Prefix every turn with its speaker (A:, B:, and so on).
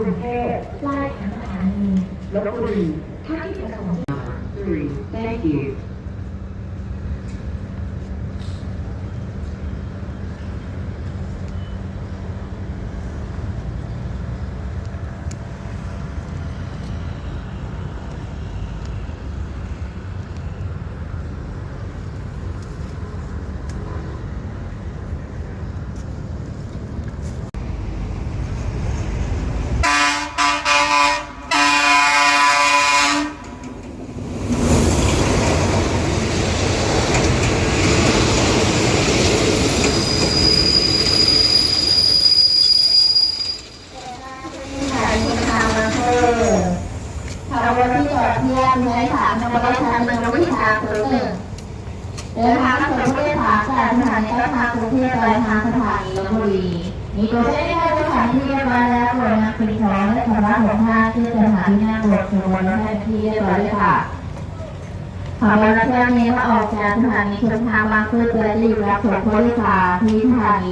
A: รุงเทพปลายทางสถานีลพบุรีท่าที่ประสงค์ Thank youทางวันที่จอดเทียมใช้ฐานทางวันทางเมืองวิชาเพิ่มเดินทางเข้าสู่ผู้โดยสารจากสถานีต้นทางกรุงเทพไปทางสถานีลพบุรีมีตัวเส้นที่เข้าสถานีเรียบร้อยแล้วโปรดนำสิ่งของและสัมภาระของท่านที่สถานีนั่งรถขบวนให้ที่เรียบร้อยเลยค่ะขบวนรถเที่ยวนี้มาออกจากสถานีชลทางบางซื่อและจะอยู่รับส่งผู้โดยสารที่สถานี